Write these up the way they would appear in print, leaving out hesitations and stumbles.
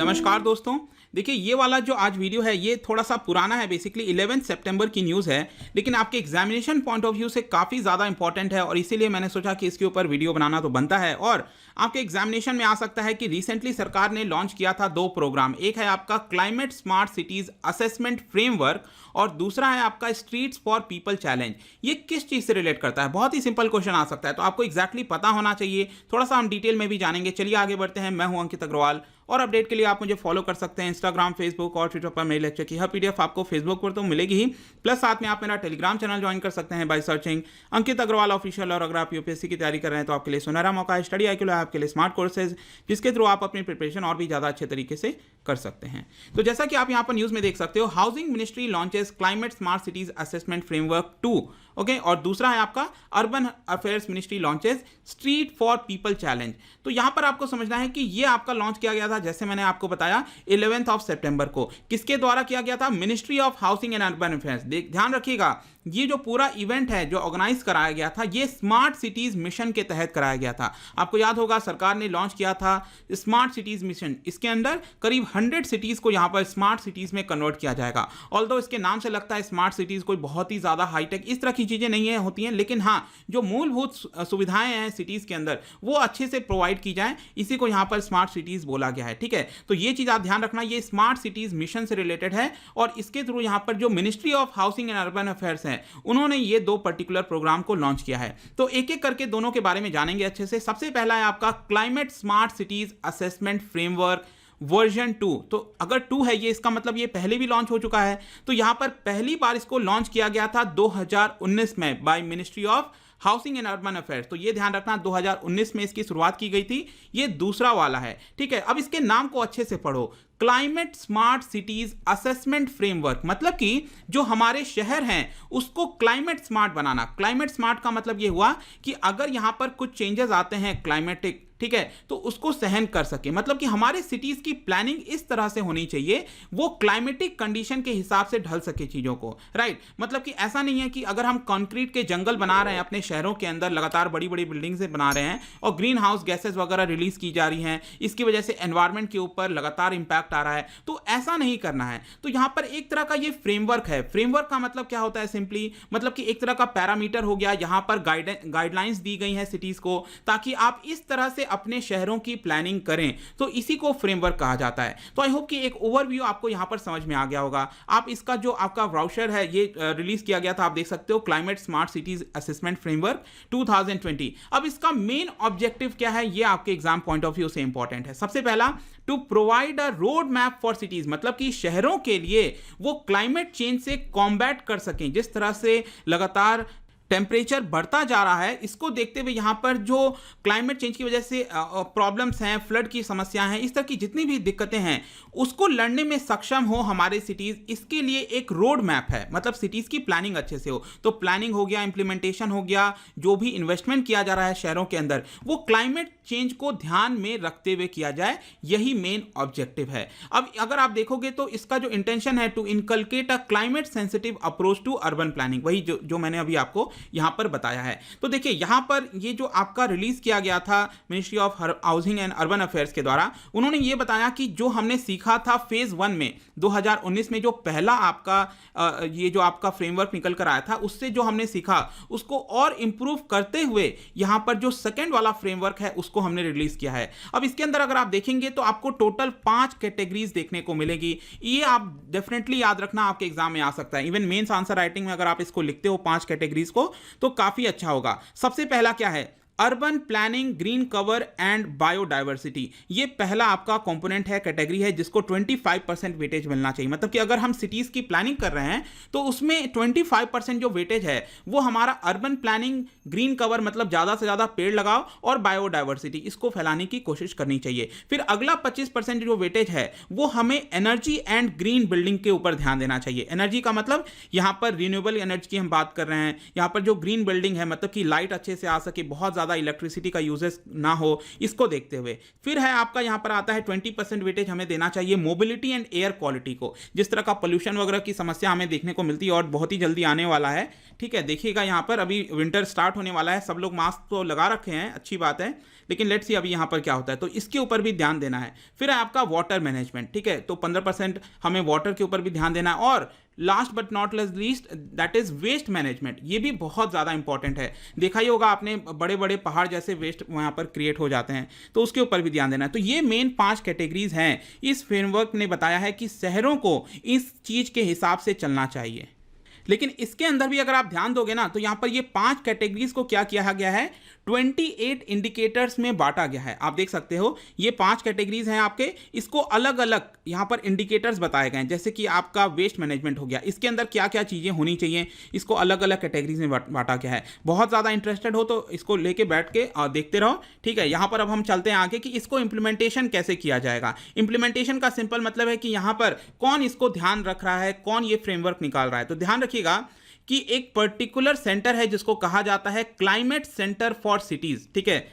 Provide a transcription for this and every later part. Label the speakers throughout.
Speaker 1: नमस्कार दोस्तों। देखिए ये वाला जो आज वीडियो है ये थोड़ा सा पुराना है, बेसिकली 11 सितंबर की न्यूज़ है, लेकिन आपके एग्जामिनेशन पॉइंट ऑफ व्यू से काफ़ी ज़्यादा इंपॉर्टेंट है और इसीलिए मैंने सोचा कि इसके ऊपर वीडियो बनाना तो बनता है। और आपके एग्जामिनेशन में आ सकता है कि रिसेंटली सरकार ने लॉन्च किया था दो प्रोग्राम, एक है आपका climate smart cities assessment framework और दूसरा है आपका स्ट्रीट्स फॉर पीपल चैलेंज। ये किस चीज़ से रिलेट करता है? बहुत ही सिंपल क्वेश्चन आ सकता है, तो आपको एग्जैक्टली पता होना चाहिए। थोड़ा सा हम डिटेल में भी जानेंगे। चलिए आगे बढ़ते हैं। मैं हूं अंकित अग्रवाल और अपडेट के लिए आप मुझे फॉलो कर सकते हैं इंस्टाग्राम, फेसबुक और ट्विटर पर। मेरे लेक्चर की हर पीडीएफ आपको फेसबुक पर तो मिलेगी ही, प्लस साथ में आप मेरा टेलीग्राम चैनल ज्वाइन कर सकते हैं by searching Ankit Agarwal official. और अगर आप यूपीएससी की तैयारी कर रहे हैं तो आपके लिए सुनहरा मौका है। स्टडी IQ आपके लिए स्मार्ट कोर्सेज, जिसके थ्रू आप अपनी प्रिपरेशन और भी ज़्यादा अच्छे तरीके से कर सकते हैं। तो जैसा कि आप यहाँ पर न्यूज़ में देख सकते हो, housing ministry launches climate smart cities assessment framework 2, okay. और दूसरा है आपका urban affairs ministry launches street for people challenge. तो यहां पर आपको समझना है कि ये आपका लॉन्च किया गया था, जैसे मैंने आपको बताया 11 सितंबर को। किसके द्वारा किया गया था? Ministry of housing and urban affairs. ध्यान रखिएगा, ये जो पूरा इवेंट है जो ऑर्गेनाइज कराया गया था, ये स्मार्ट सिटीज मिशन के तहत कराया गया था। आपको याद होगा सरकार ने लॉन्च किया था स्मार्ट सिटीज मिशन। इसके अंदर करीब 100 सिटीज को यहां पर स्मार्ट सिटीज में कन्वर्ट किया जाएगा। ऑल्दो इसके नाम से लगता है स्मार्ट सिटीज कोई बहुत ही ज्यादा हाईटेक इस तरह की चीजें नहीं है होती हैं, लेकिन हाँ जो मूलभूत सुविधाएं हैं सिटीज के अंदर वो अच्छे से प्रोवाइड की जाए, इसी को यहां पर स्मार्ट सिटीज बोला गया है। ठीक है, तो ये चीज आप ध्यान रखना, ये स्मार्ट सिटीज मिशन से रिलेटेड है और इसके थ्रू यहां पर जो ministry of housing and urban affairs है उन्होंने ये दो पर्टिकुलर प्रोग्राम को लॉन्च किया है। तो एक एक करके दोनों के बारे में जानेंगे अच्छे से। सबसे पहला है आपका climate smart cities assessment framework version 2। तो अगर 2 है ये, इसका मतलब ये पहले भी लॉन्च हो चुका है। तो यहां पर पहली बार इसको लॉन्च किया गया था 2019 में by ministry of housing and urban affairs. तो ये ध्यान रखना 2019 में इसकी शुरुआत की गई थी। ये दूसरा वाला है। ठीक है, अब इसके नाम को अच्छे से पढ़ो, climate smart cities assessment framework. मतलब कि जो हमारे शहर हैं उसको क्लाइमेट स्मार्ट बनाना। क्लाइमेट स्मार्ट का मतलब ये हुआ कि अगर यहां पर कुछ चेंजेस आते हैं क्लाइमेटिक, ठीक है, तो उसको सहन कर सके। मतलब कि हमारे सिटीज की प्लानिंग इस तरह से होनी चाहिए वो क्लाइमेटिक कंडीशन के हिसाब से ढल सके चीजों को, राइट। मतलब कि ऐसा नहीं है कि अगर हम कंक्रीट के जंगल बना रहे हैं अपने शहरों के अंदर, लगातार बड़ी बड़ी बिल्डिंग्स बना रहे हैं और ग्रीन हाउस गैसेस वगैरह रिलीज की जा रही हैं, इसकी वजह से एनवायरमेंट के ऊपर लगातार इंपैक्ट आ रहा है, तो ऐसा नहीं करना है। तो यहां पर एक तरह का ये फ्रेमवर्क है। फ्रेमवर्क का मतलब क्या होता है? सिंपली मतलब कि एक तरह का पैरामीटर हो गया, यहां पर गाइडलाइंस दी गई हैं सिटीज को, ताकि आप इस तरह से अपने शहरों की प्लानिंग करें। तो इसी को फ्रेमवर्क कहा जाता है। तो आई होप कि एक ओवरव्यू आपको यहां पर समझ में आ गया होगा। आप इसका जो आपका ब्राउचर है ये रिलीज किया गया था, आप देख सकते हो, climate smart cities assessment framework 2020। अब इसका मेन ऑब्जेक्टिव क्या है ये आपके एग्जाम पॉइंट ऑफ व्यू से इंपॉर्टेंट है। सबसे पहला, to provide a road map for cities. मतलब कि शहरों के लिए वो क्लाइमेट चेंज से कॉम्बैट कर सकें। जिस तरह से लगातार टेम्परेचर बढ़ता जा रहा है, इसको देखते हुए यहाँ पर जो क्लाइमेट चेंज की वजह से प्रॉब्लम्स हैं, फ्लड की समस्याएं हैं, इस तरह की जितनी भी दिक्कतें हैं उसको लड़ने में सक्षम हो हमारे सिटीज़, इसके लिए एक रोड मैप है। मतलब सिटीज़ की प्लानिंग अच्छे से हो। तो प्लानिंग हो गया, इंप्लीमेंटेशन हो गया, जो भी इन्वेस्टमेंट किया जा रहा है शहरों के अंदर वो क्लाइमेट चेंज को ध्यान में रखते हुए किया जाए, यही मेन ऑब्जेक्टिव है। अब अगर आप देखोगे तो इसका जो इंटेंशन है, to inculcate a climate sensitive approach to urban planning, वही जो मैंने अभी आपको यहां पर बताया है। तो देखिए यहां पर ये जो आपका रिलीज किया गया था ministry of housing and urban affairs के द्वारा, उन्होंने ये बताया कि जो हमने सीखा था फेज 1 में 2019 में, जो पहला आपका ये जो आपका फ्रेमवर्क निकल कर आया था, उससे जो हमने सीखा उसको और इंप्रूव करते हुए यहां पर जो सेकेंड वाला फ्रेमवर्क है उसको हमने रिलीज किया है। अब इसके अंदर अगर आप देखेंगे तो आपको टोटल 5 कैटेगरीज देखने को मिलेगी। ये आप डेफिनेटली याद रखना, आपके एग्जाम में आ सकता है। इवन मेंस आंसर राइटिंग में अगर आप इसको लिखते हो 5 कैटेगरीज को तो काफी अच्छा होगा। सबसे पहला क्या है? Urban planning, green cover and biodiversity. ये पहला आपका कंपोनेंट है, कैटेगरी है, जिसको 25% वेटेज मिलना चाहिए। मतलब कि अगर हम सिटीज की प्लानिंग कर रहे हैं तो उसमें 25% जो वेटेज है वो हमारा अर्बन प्लानिंग, ग्रीन कवर मतलब ज्यादा से ज्यादा पेड़ लगाओ, और बायोडाइवर्सिटी इसको फैलाने की कोशिश करनी चाहिए। फिर अगला 25% जो वेटेज है वो हमें एनर्जी एंड ग्रीन बिल्डिंग के ऊपर ध्यान देना चाहिए। एनर्जी का मतलब यहां पर रिन्यूएबल एनर्जी की हम बात कर रहे हैं। यहां पर जो ग्रीन बिल्डिंग है मतलब कि लाइट अच्छे से आ सके, बहुत ज्यादा ज़्यादा इलेक्ट्रिसिटी का यूजेस ना हो, इसको देखते हुए। फिर है आपका यहाँ पर आता है 20% वेटेज हमें देना चाहिए मोबिलिटी एंड एयर क्वालिटी को। जिस तरह का पोल्यूशन वगैरह की समस्या हमें देखने को मिलती है और बहुत ही जल्दी आने वाला है, ठीक है, देखिएगा यहाँ पर अभी विंटर स्टार्ट होने वाला है, सब लोग मास्क तो लगा रखे हैं, अच्छी बात है, लेकिन लेट्स सी अभी यहाँ पर क्या होता है, तो इसके ऊपर भी ध्यान देना है। फिर है आपका वाटर मैनेजमेंट, ठीक है, तो 15% हमें वाटर के ऊपर भी ध्यान देना है। और last but not least that is waste management, ये भी बहुत ज़्यादा इंपॉर्टेंट है। देखा ही होगा आपने, बड़े बड़े पहाड़ जैसे वेस्ट वहाँ पर क्रिएट हो जाते हैं, तो उसके ऊपर भी ध्यान देना है। तो ये मेन 5 कैटेगरीज हैं। इस फ्रेमवर्क ने बताया है कि शहरों को इस चीज़ के हिसाब से चलना चाहिए। लेकिन इसके अंदर भी अगर आप ध्यान दोगे ना, तो यहां पर ये 5 कैटेगरीज को क्या किया गया है, 28 इंडिकेटर्स में बांटा गया है। आप देख सकते हो ये 5 कैटेगरीज हैं आपके, इसको अलग अलग यहां पर इंडिकेटर्स बताए गए हैं। जैसे कि आपका वेस्ट मैनेजमेंट हो गया, इसके अंदर क्या क्या चीजें होनी चाहिए, इसको अलग अलग कैटेगरीज में बांटा गया है। बहुत ज्यादा इंटरेस्टेड हो तो इसको लेके बैठ के देखते रहो, ठीक है। यहां पर अब हम चलते हैं आगे कि इसको इंप्लीमेंटेशन कैसे किया जाएगा। इंप्लीमेंटेशन का सिंपल मतलब है कि यहां पर कौन इसको ध्यान रख रहा है, कौन ये फ्रेमवर्क निकाल रहा है। तो ध्यान रखिएगा कि एक पर्टिकुलर सेंटर है जिसको कहा जाता है क्लाइमेट सेंटर फॉर सिटीज, ठीक है,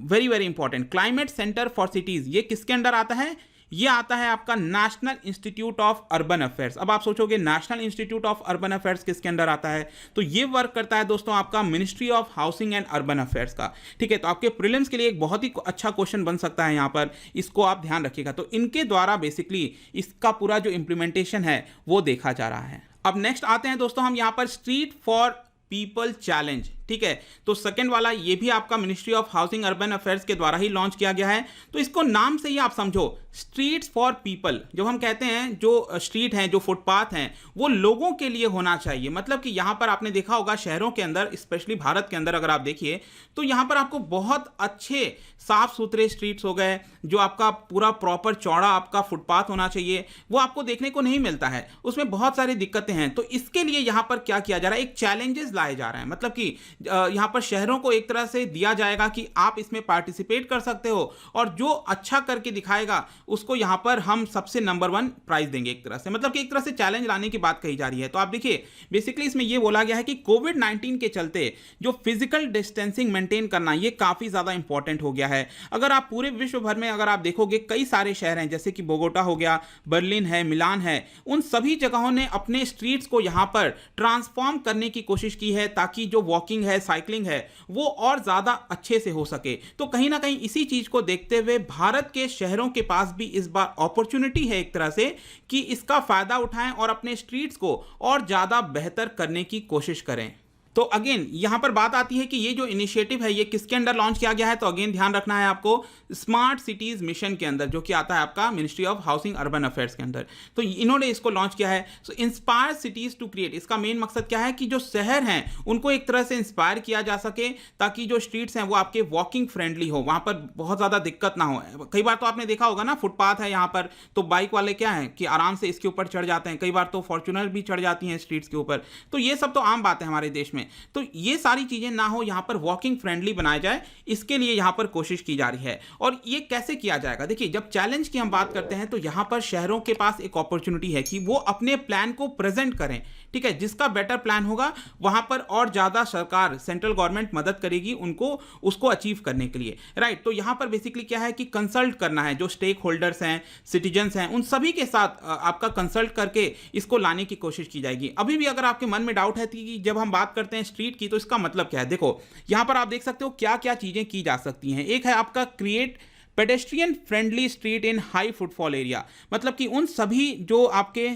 Speaker 1: very very important, climate centre for cities. ये किसके अंडर आता है, ये आता है आपका national institute of urban affairs. अब आप सोचोगे national institute of urban affairs किसके अंडर आता है, तो ये वर्क करता है दोस्तों आपका ministry of housing and urban affairs का, ठीक है। तो आपके प्रीलिम्स के लिए एक बहुत ही अच्छा क्वेश्चन बन सकता है यहाँ पर, इसको आप ध्यान रखिएगा। तो इनके द्वारा बेसिकली इसका पूरा जो इंप्लीमेंटेशन है वो देखा जा रहा है। अब नेक्स्ट आते हैं दोस्तों हम यहाँ पर स्ट्रीट फॉर पीपल चैलेंज, ठीक है। तो सेकंड वाला ये भी आपका ministry of housing urban affairs के द्वारा ही लॉन्च किया गया है। तो इसको नाम से ही आप समझो, स्ट्रीट्स फॉर पीपल। जब हम कहते हैं जो स्ट्रीट हैं, जो फुटपाथ हैं, वो लोगों के लिए होना चाहिए। मतलब कि यहाँ पर आपने देखा होगा शहरों के अंदर, स्पेशली भारत के अंदर अगर आप देखिए, तो यहाँ पर आपको बहुत अच्छे साफ सुथरे स्ट्रीट्स हो गए, जो आपका पूरा प्रॉपर चौड़ा आपका फुटपाथ होना चाहिए, वो आपको देखने को नहीं मिलता है। उसमें बहुत सारी दिक्कतें हैं। तो इसके लिए यहाँ पर क्या किया जा रहा है, एक चैलेंजेस लाए जा रहे हैं। मतलब कि यहां पर शहरों को एक तरह से दिया जाएगा कि आप इसमें पार्टिसिपेट कर सकते हो, और जो अच्छा करके दिखाएगा उसको यहां पर हम सबसे नंबर 1 प्राइज देंगे एक तरह से। मतलब कि एक तरह से चैलेंज लाने की बात कही जा रही है। तो आप देखिए बेसिकली इसमें यह बोला गया है कि कोविड-19 के चलते जो फिजिकल डिस्टेंसिंग मेंटेन करना, यह काफी ज्यादा इंपॉर्टेंट हो गया है। अगर आप पूरे विश्व भर में अगर आप देखोगे, कई सारे शहर हैं, जैसे कि बोगोटा हो गया, बर्लिन है, मिलान है, उन सभी जगहों ने अपने स्ट्रीट्स को यहां पर ट्रांसफॉर्म करने की कोशिश की है, ताकि जो वॉकिंग है, साइकिलिंग है, वो और ज्यादा अच्छे से हो सके। तो कहीं ना कहीं इसी चीज को देखते हुए भारत के शहरों के पास भी इस बार अपॉर्चुनिटी है एक तरह से कि इसका फायदा उठाएं और अपने स्ट्रीट्स को और ज्यादा बेहतर करने की कोशिश करें। तो अगेन यहां पर बात आती है कि ये जो इनिशिएटिव है ये किसके अंडर लॉन्च किया गया है। तो अगेन ध्यान रखना है आपको, स्मार्ट सिटीज मिशन के अंदर, जो कि आता है आपका ministry of housing urban affairs के अंदर। तो इन्होंने इसको लॉन्च किया है। सो इंस्पायर सिटीज टू क्रिएट, इसका मेन मकसद क्या है कि जो शहर हैं उनको एक तरह से इंस्पायर किया जा सके, ताकि जो स्ट्रीट्स हैं वो आपके वॉकिंग फ्रेंडली हो, वहां पर बहुत ज्यादा दिक्कत ना हो। कई बार तो आपने देखा होगा ना, फुटपाथ है यहाँ पर, तो बाइक वाले क्या है कि आराम से इसके ऊपर चढ़ जाते हैं, कई बार तो फॉर्च्यूनर भी चढ़ जाती हैं स्ट्रीट्स के ऊपर। तो ये सब तो आम बात है हमारे देश में। तो ये सारी चीजें ना हो, यहां पर वॉकिंग फ्रेंडली बनाया जाए, इसके लिए यहां पर कोशिश की जा रही है। और ये कैसे किया जाएगा, देखिए जब चैलेंज की हम बात करते हैं तो यहां पर शहरों के पास एक अपॉर्चुनिटी है कि वो अपने प्लान को प्रेजेंट करें, ठीक है। जिसका बेटर प्लान होगा वहां पर और ज्यादा सरकार, सेंट्रल गवर्नमेंट मदद करेगी उनको उसको अचीव करने के लिए, राइट। तो यहां पर बेसिकली क्या है कि कंसल्ट करना है, जो स्टेक होल्डर्स हैं, सिटीजन्स हैं, उन सभी के साथ आपका कंसल्ट करके इसको लाने की कोशिश की जाएगी। अभी भी अगर आपके मन में डाउट है कि जब हम बात करते हैं स्ट्रीट की तो इसका मतलब क्या है, देखो यहां पर आप देख सकते हो क्या क्या चीजें की जा सकती हैं। एक है आपका create pedestrian friendly street in high footfall area, मतलब कि उन सभी जो आपके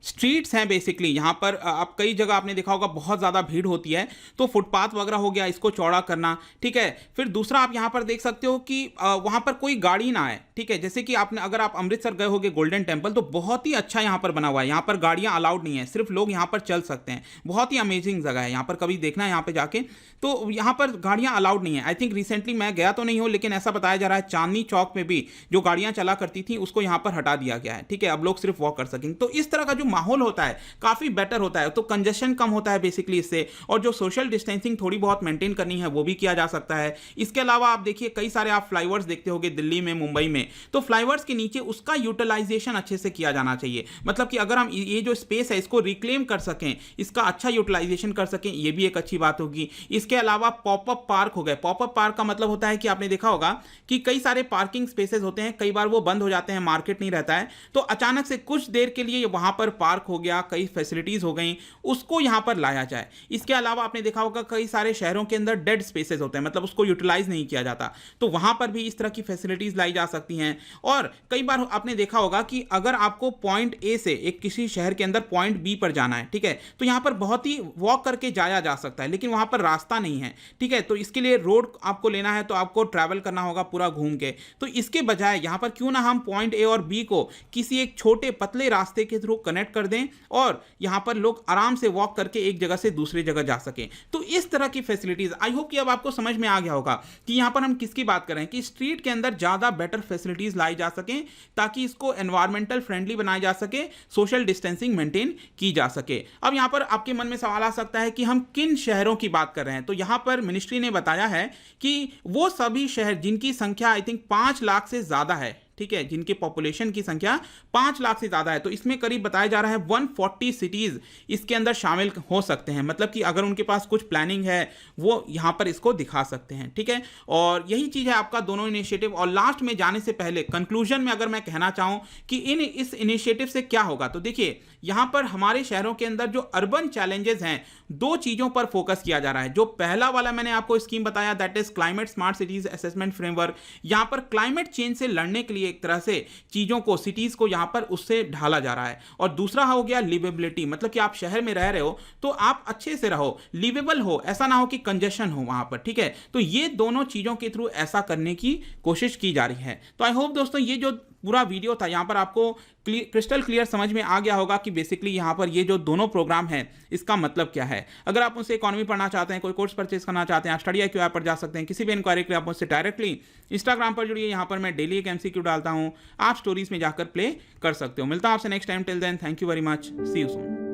Speaker 1: स्ट्रीट्स हैं बेसिकली, यहाँ पर आप कई जगह आपने देखा होगा बहुत ज़्यादा भीड़ होती है, तो फुटपाथ वगैरह हो गया, इसको चौड़ा करना, ठीक है। फिर दूसरा आप यहाँ पर देख सकते हो कि वहाँ पर कोई गाड़ी ना आए, ठीक है। जैसे कि आपने अगर आप अमृतसर गए होगे गोल्डन टेम्पल, तो बहुत ही अच्छा यहाँ पर बना हुआ है, यहाँ पर गाड़ियाँ अलाउड नहीं है, सिर्फ लोग यहाँ पर चल सकते हैं। बहुत ही अमेजिंग जगह है, यहाँ पर कभी देखना है यहाँ पे जाके, तो यहाँ पर गाड़ियाँ अलाउड नहीं है। आई थिंक रिसेंटली मैं गया तो नहीं हूँ, लेकिन ऐसा बताया जा रहा है चांदनी चौक में भी जो गाड़ियाँ चला करती थी उसको यहाँ पर हटा दिया गया है, ठीक है। अब लोग सिर्फ वॉक कर सकेंगे। तो इस तरह का जो माहौल होता है काफ़ी बेटर होता है, तो कंजेशन कम होता है बेसिकली इससे, और जो सोशल डिस्टेंसिंग थोड़ी बहुत मेंटेन करनी है वो भी किया जा सकता है। इसके अलावा आप देखिए कई सारे आप फ्लाईओवर्स देखते होंगे दिल्ली में, मुंबई में, तो फ्लाईओवर्स के नीचे उसका यूटिलाइजेशन अच्छे से किया जाना चाहिए। मतलब कि अगर हम ये जो स्पेस है इसको रिक्लेम कर सकें, इसका अच्छा यूटिलाइजेशन कर सकें, ये भी एक अच्छी बात होगी। इसके अलावा पॉपअप पार्क हो गए। पॉपअप पार्क का मतलब होता है कि आपने देखा होगा कि कई सारे पार्किंग स्पेसेस होते हैं, कई बार वो बंद हो जाते हैं, मार्केट नहीं रहता है, तो अचानक से कुछ देर के लिए वहां पर पार्क हो गया, कई फैसिलिटीज हो गई, उसको यहां पर लाया जाए। इसके अलावा आपने देखा होगा कई सारे शहरों के अंदर डेड स्पेसेस होते हैं, मतलब उसको यूटिलाइज नहीं किया जाता, तो वहां पर भी इस तरह की फैसिलिटीज लाई जा सकती हैं। और कई बार आपने देखा होगा कि अगर आपको पॉइंट ए से एक किसी शहर के अंदर पॉइंट बी पर जाना है, ठीक है, तो यहां पर बहुत ही वॉक करके जाया जा सकता है, लेकिन वहां पर रास्ता नहीं है, ठीक है, तो इसके लिए रोड आपको लेना है तो आपको ट्रैवल करना होगा पूरा घूम के। तो इसके बजाय यहां पर क्यों ना हम पॉइंट ए और बी को किसी एक छोटे पतले रास्ते के थ्रू कनेक्ट कर दें और यहां पर लोग आराम से वॉक करके एक जगह से दूसरी जगह जा सकें। तो इस तरह की फैसिलिटीज, आई होप कि अब आपको समझ में आ गया होगा कि यहां पर हम किसकी बात कर रहे हैं, कि स्ट्रीट के अंदर ज्यादा बेटर फैसिलिटीज लाई जा सकें ताकि इसको एनवायरमेंटल फ्रेंडली बनाया जा सके, सोशल डिस्टेंसिंग मेंटेन की जा सके। अब यहां पर आपके मन में सवाल आ सकता है कि हम किन शहरों की बात कर रहे हैं, तो यहां पर मिनिस्ट्री ने बताया है कि वो सभी शहर जिनकी संख्या आई थिंक 5 लाख से ज्यादा है, ठीक है, जिनके पॉपुलेशन की संख्या 5 लाख से ज्यादा है, तो इसमें करीब बताया जा रहा है 140 सिटीज इसके अंदर शामिल हो सकते हैं। मतलब कि अगर उनके पास कुछ प्लानिंग है वो यहां पर इसको दिखा सकते हैं, ठीक है। और यही चीज है आपका दोनों इनिशिएटिव। और लास्ट में जाने से पहले कंक्लूजन में अगर मैं कहना चाहूं कि इस इनिशिएटिव से क्या होगा, तो देखिए यहां पर हमारे शहरों के अंदर जो अर्बन चैलेंजेस हैं, 2 चीजों पर फोकस किया जा रहा है। जो पहला वाला मैंने आपको स्कीम बताया, that is climate smart cities assessment framework, यहां पर क्लाइमेट चेंज से लड़ने के लिए एक तरह से चीजों को, सिटीज को यहां पर उससे ढाला जा रहा है। और दूसरा हो गया लिवेबिलिटी, मतलब कि आप शहर में रह रहे हो तो आप अच्छे से रहो, लिवेबल हो, ऐसा ना हो कि कंजेशन हो वहां पर, ठीक है। तो ये दोनों चीजों के थ्रू ऐसा करने की कोशिश की जा रही है। तो आई होप दोस्तों ये जो पूरा वीडियो था यहां पर आपको क्रिस्टल क्लियर समझ में आ गया होगा कि बेसिकली यहां पर ये जो दोनों प्रोग्राम है इसका मतलब क्या है। अगर आप मुझसे इकोनॉमी पढ़ना चाहते हैं, कोई कोर्स परचेज करना चाहते हैं, आप स्टडी IQ ऐप पर जा सकते हैं। किसी भी इंक्वायरी के लिए आप मुझसे डायरेक्टली इंस्टाग्राम पर जुड़िए, यहां पर मैं डेली एक MCQ डालता हूं, आप स्टोरीज में जाकर प्ले कर सकते हो। मिलता हूं आपसे next time, till then thank you very much, see you soon.